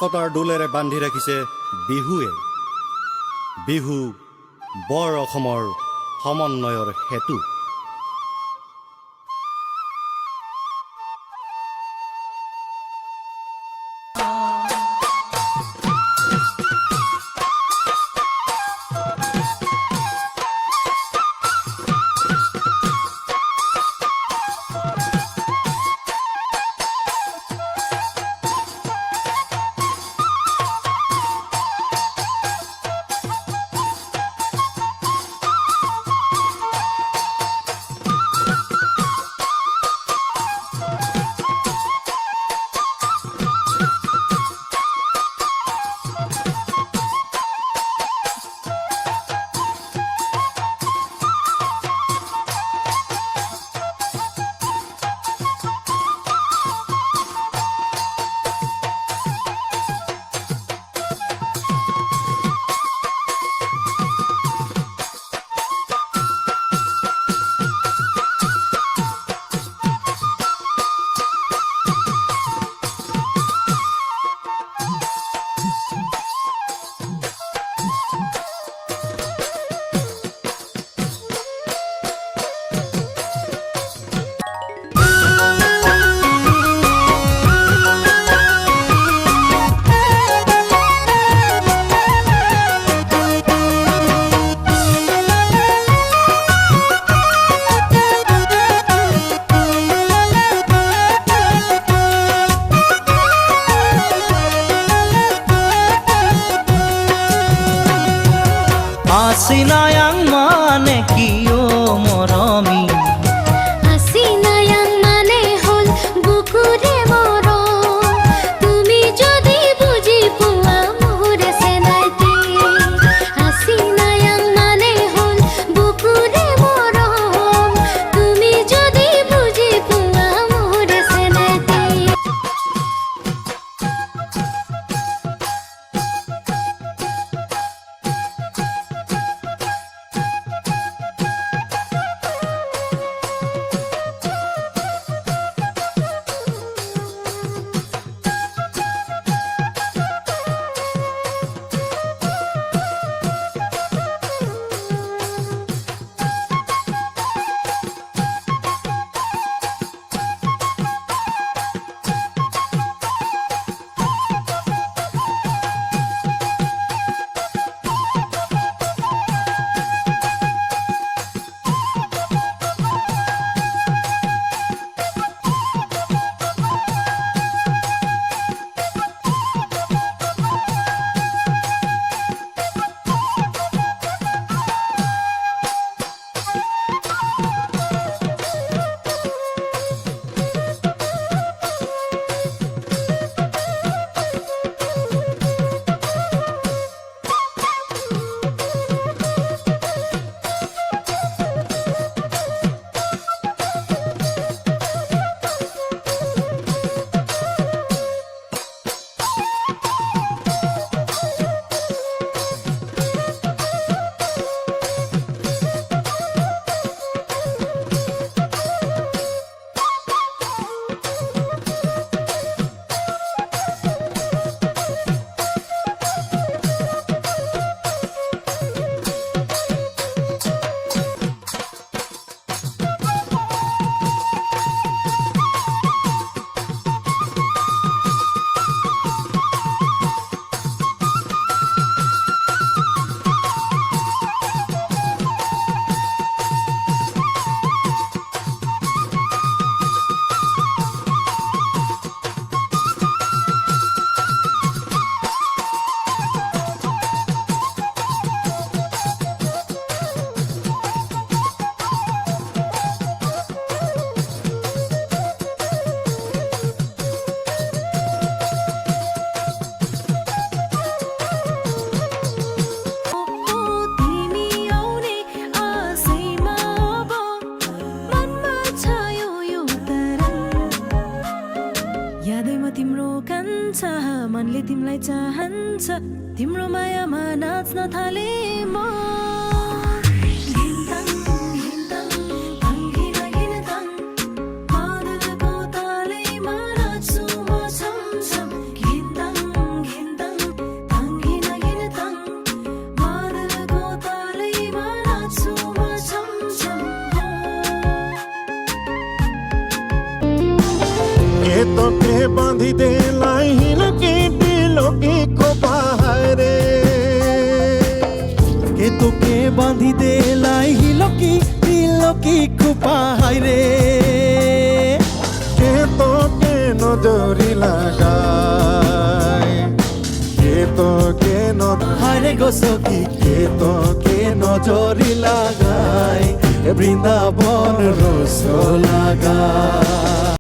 কটাৰ দোলেৰে বান্ধি ৰাখিছে বিহুৱে। বিহু বৰ অসমৰ সমন্বয়ৰ সেতু। Asina yang mane kiyo moromi, asina yang mane hol bukure moro, tumi jodi buji puwa mohore senaite. Asina yang mane hol bukure moro, tumi jodi buji puwa mohore senaite. तिम्रो कान्छ मनले तिमीलाई चाहन्छ तिम्रो मायामा नाच्न थाले म কি কুপা হাইরে কে তোকে নজরি লাগায় কে তোকে হাইরে গোসকি কে তোকে নজরি লাগায় বৃন্দাবন রস লাগায়